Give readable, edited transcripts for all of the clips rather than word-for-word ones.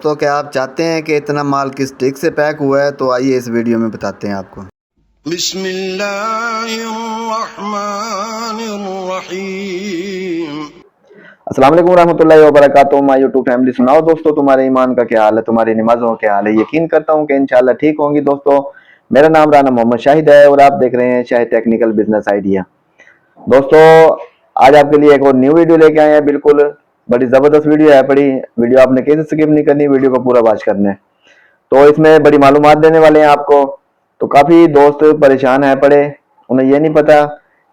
दोस्तों, क्या आप चाहते हैं कि इतना माल किस ट्रिक से पैक हुआ है? तो आइए इस वीडियो में बताते हैं आपको। बिस्मिल्लाहिर्रहमानिर्रहीम। अस्सलाम वालेकुम रहमतुल्लाहि व बरकातुहू। माय यूट्यूब फैमिली, सुनाओ दोस्तों, तुम्हारे ईमान का क्या हाल है, तुम्हारी नमाजों का क्या हाल है। यकीन करता हूँ कि इंशाल्लाह ठीक होंगी। दोस्तों, मेरा नाम राना मोहम्मद शाहिद है और आप देख रहे हैं शाहिद टेक्निकल बिजनेस आइडिया। दोस्तों, आज आपके लिए एक और न्यू वीडियो लेके आए हैं। बिल्कुल बड़ी जबरदस्त वीडियो है। बड़ी वीडियो आपने कैसे स्किप नहीं करनी, वीडियो को पूरा वॉच करना है। तो इसमें बड़ी मालूमात देने वाले हैं आपको। तो काफी दोस्त परेशान है पड़े, उन्हें ये नहीं पता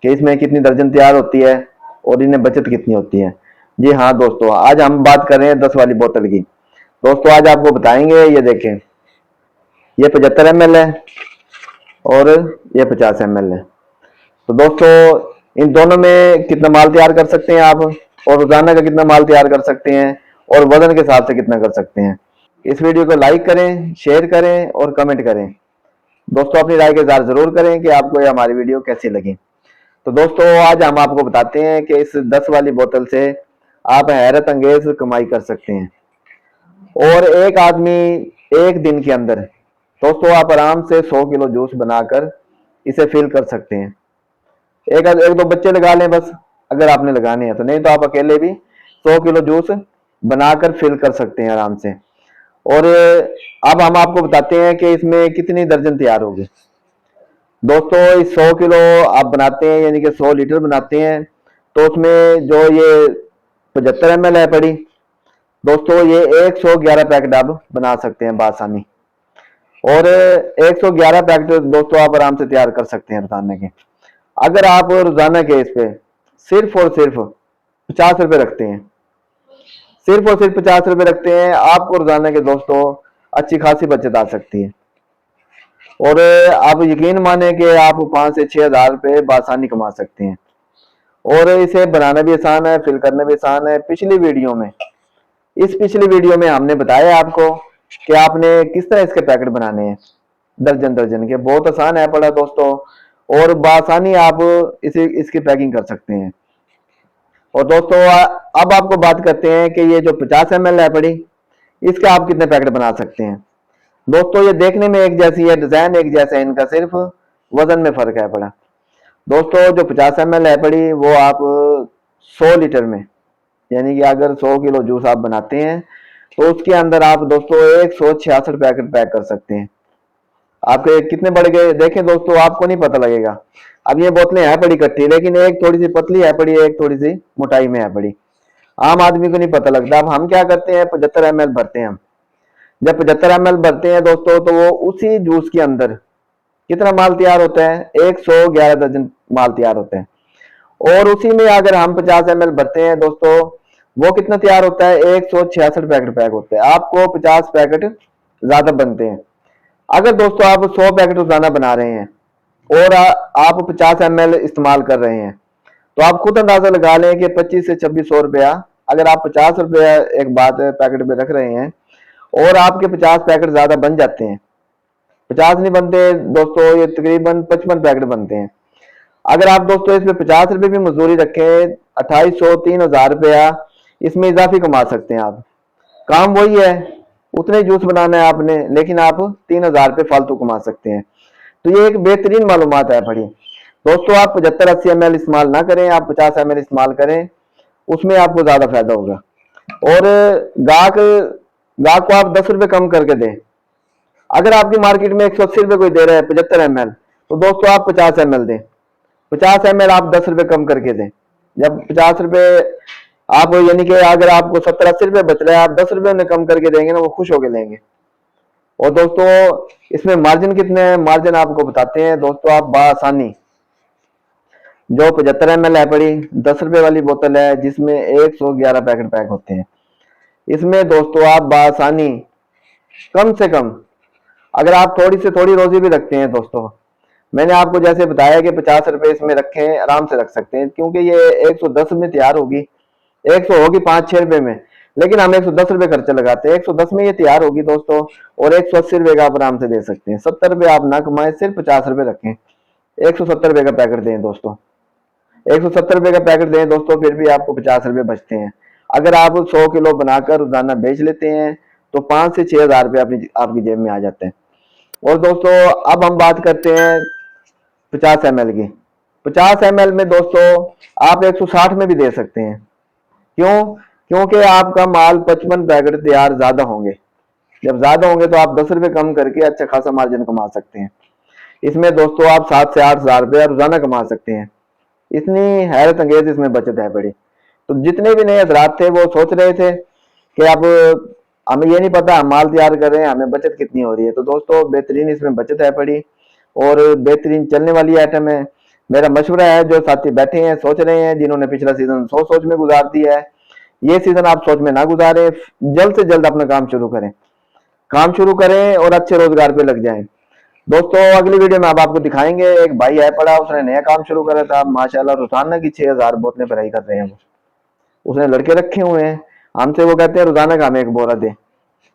कि इसमें कितनी दर्जन तैयार होती है और इन्हें बचत कितनी होती है। जी हाँ दोस्तों, आज हम बात कर रहे हैं 10 वाली बोतल की। दोस्तों, आज आपको बताएंगे, ये देखें, ये 75 ml है और ये 50 ml है। तो दोस्तों, इन दोनों में कितना माल तैयार कर सकते हैं आप, और रोजाना का कितना माल तैयार कर सकते हैं, और वजन के हिसाब से कितना कर सकते हैं। इस वीडियो को लाइक करें, शेयर करें और कमेंट करें। दोस्तों, अपनी राय का इज़हार जरूर करें कि आपको ये हमारी वीडियो कैसी लगी। तो दोस्तों, आज हम आपको बताते हैं कि इस 10 वाली बोतल से आप हैरत अंगेज कमाई कर सकते हैं। और एक आदमी एक दिन के अंदर दोस्तों आप आराम से 100 किलो जूस बनाकर इसे फिल कर सकते हैं। एक दो बच्चे लगा लें बस, अगर आपने लगाने हैं तो, नहीं तो आप अकेले भी 100 किलो जूस बनाकर फिल कर सकते हैं आराम से। और अब हम आपको बताते हैं कि इसमें कितनी दर्जन तैयार होगी। दोस्तों, इस 100 किलो आप बनाते हैं, यानी कि 100 लीटर बनाते हैं, तो उसमें जो ये 75 ml है पड़ी, दोस्तों ये 111 पैकेट आप बना सकते हैं बासानी। और 111 पैकेट दोस्तों आप आराम से तैयार कर सकते हैं रोजाना के। अगर आप रोजाना के इस पे सिर्फ और सिर्फ 50 रुपए रखते हैं, सिर्फ और सिर्फ 50 रुपए रखते हैं, आपको रोजाना के दोस्तों अच्छी खासी बचत आ सकती है। और आप यकीन माने कि आप 5 से 6 हज़ार रुपए बासानी कमा सकते हैं। और इसे बनाना भी आसान है, फिल करना भी आसान है। पिछली वीडियो में हमने बताया आपको कि आपने किस तरह इसके पैकेट बनाने हैं, दर्जन दर्जन के। बहुत आसान है पड़ा दोस्तों, और बासानी आप इसकी पैकिंग कर सकते हैं। और दोस्तों, अब आपको बात करते हैं कि ये जो 50 ml है पड़ी, इसका आप कितने पैकेट बना सकते हैं। दोस्तों, ये देखने में एक जैसी है, डिजाइन एक जैसा है इनका, सिर्फ वजन में फर्क है पड़ा। दोस्तों, जो 50 ml है पड़ी, वो आप 100 लीटर में, यानी कि अगर 100 किलो जूस आप बनाते हैं तो उसके अंदर आप दोस्तों 166 पैकेट पैक कर सकते हैं। आपके कितने बढ़ गए देखें दोस्तों, आपको नहीं पता लगेगा। अब ये बोतलें हैं पड़ी इकट्ठी, लेकिन एक थोड़ी सी पतली है पड़ी, एक थोड़ी सी मोटाई में है पड़ी, आम आदमी को नहीं पता लगता। अब हम क्या करते हैं, 75 ml भरते हैं हम। जब 75 ml भरते हैं दोस्तों, तो वो उसी जूस के अंदर कितना माल तैयार होता है, 111 दर्जन माल तैयार होता है। और उसी में अगर हम 50 ml भरते हैं दोस्तों, वो कितना तैयार होता है, 166 पैकेट पैक होते हैं। आपको 50 पैकेट ज्यादा बनते हैं। अगर दोस्तों आप 100 पैकेट रोजाना बना रहे हैं और आप 50 ml इस्तेमाल कर रहे हैं, तो आप खुद अंदाजा लगा लें कि 25 से 2600 रुपया, अगर आप 50 रुपया एक बात पैकेट में रख रहे हैं और आपके 50 पैकेट ज्यादा बन जाते हैं, 50 नहीं बनते दोस्तों, ये तकरीबन 55 पैकेट बनते हैं। अगर आप दोस्तों इसमें 50 रुपए भी मजदूरी रखें, 2800 3000 रुपया इसमें इजाफी कमा सकते हैं आप। काम वही है, उतने जूस बनाना है आपने, लेकिन आप 3000 रुपये फालतू कमा सकते हैं। तो ये एक बेहतरीन मालूमात है पड़ी। दोस्तों, आप 75-80 ml इस्तेमाल ना करें, आप 50 ml इस्तेमाल करें, उसमें आपको ज्यादा फायदा होगा। और गाहक गाहक को आप 10 रुपए कम करके दें। अगर आपकी मार्केट में 180 रुपए कोई दे रहा है 75 ml, तो दोस्तों आप 50 ml दें। 50 ml आप 10 रुपए कम करके दें। जब 50 रुपए आप, यानी कि अगर आपको 70-80 रुपए बच रहा है, आप 10 रुपए उन्हें कम करके देंगे ना, वो खुश होकर लेंगे। और दोस्तों, इसमें मार्जिन कितने हैं, मार्जिन आपको बताते हैं दोस्तों। आप बासानी जो 75 ml है पड़ी, 10 रुपए वाली बोतल है, जिसमें 111 पैकेट पैक होते हैं, इसमें दोस्तों आप बासानी कम से कम, अगर आप थोड़ी से थोड़ी रोजी भी रखते हैं दोस्तों, मैंने आपको जैसे बताया कि 50 रुपए इसमें रखें, आराम से रख सकते हैं, क्योंकि ये 110 में तैयार होगी, 100 होगी 5-6 रुपए में, लेकिन हम 110 रुपए खर्चा लगाते हैं। 110 में ये तैयार होगी दोस्तों, और 180 रुपए का आप आराम से दे सकते हैं। 70 रुपए आप ना कमाएं, सिर्फ 50 रुपए रखें, 170 रुपए का पैकेट दें दोस्तों, 170 रुपए का पैकेट दें दोस्तों, फिर भी आपको 50 रुपए बचते हैं। अगर आप 100 किलो बनाकर रोजाना बेच लेते हैं, तो 5 से 6 हज़ार रुपये आपकी जेब में आ जाते हैं। और दोस्तों अब हम बात करते हैं 50 ml की। 50 ml में दोस्तों आप 160 में भी दे सकते हैं। क्यों? क्योंकि आपका माल 55 पैकेट तैयार ज्यादा होंगे। जब ज्यादा होंगे तो आप 10 रुपए कम करके अच्छा खासा मार्जिन कमा सकते हैं। इसमें दोस्तों आप 7 से 8 हज़ार रुपया रोजाना कमा सकते हैं। इतनी हैरत अंगेज इसमें बचत है बड़ी। तो जितने भी नए हजरात थे वो सोच रहे थे कि अब हमें ये नहीं पता हम माल तैयार कर रहे हैं, हमें बचत कितनी हो रही है। तो दोस्तों बेहतरीन इसमें बचत है पड़ी और बेहतरीन चलने वाली आइटम है। मेरा मशवरा है जो साथी बैठे हैं सोच रहे हैं, जिन्होंने पिछला सीजन सोच में गुजार दिया है, ये सीजन आप सोच में ना गुजारे, जल्द से जल्द अपना काम शुरू करें और अच्छे रोजगार पे लग जाएं। दोस्तों अगली वीडियो में अब आपको दिखाएंगे, एक भाई है पड़ा, उसने नया काम शुरू करा था, माशाल्लाह रोजाना की 6,000 बोतलें भराई कर रहे हैं। उसने लड़के रखे हुए हैं, हमसे वो कहते हैं रोजाना का हमें एक बोरा दे,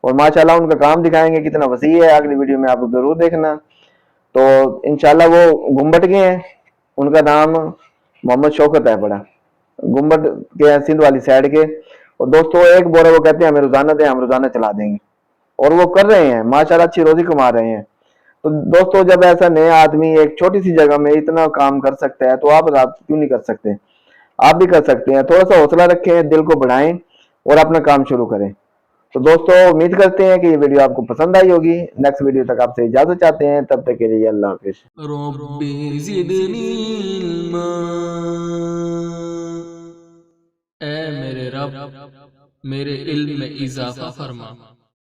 और माशाल्लाह उनका काम दिखाएंगे कितना वसी है। अगली वीडियो में आप जरूर देखना। तो इंशाल्लाह वो गुम्बट के हैं, उनका नाम मोहम्मद शौकत है बड़ा, गुम्बट के सिंध वाली साइड के। और दोस्तों एक बोरा वो कहते हैं हमें रोजाना दे, हम रोजाना चला देंगे, और वो कर रहे हैं माशाल्लाह, अच्छी रोजी कमा रहे हैं। तो दोस्तों जब ऐसा नया आदमी एक छोटी सी जगह में इतना काम कर सकता है तो आप क्यों नहीं कर सकते? आप भी कर सकते हैं। थोड़ा सा हौसला रखें, दिल को बढ़ाएं और अपना काम शुरू करें। तो दोस्तों उम्मीद करते हैं कि ये वीडियो आपको पसंद आई होगी। नेक्स्ट वीडियो तक आपसे इजाजत चाहते हैं, तब तक के लिए अल्लाह हाफिज। रब्बी ज़िदनी इल्मा, ऐ मेरे रब मेरे इल्म में इजाफा फरमा।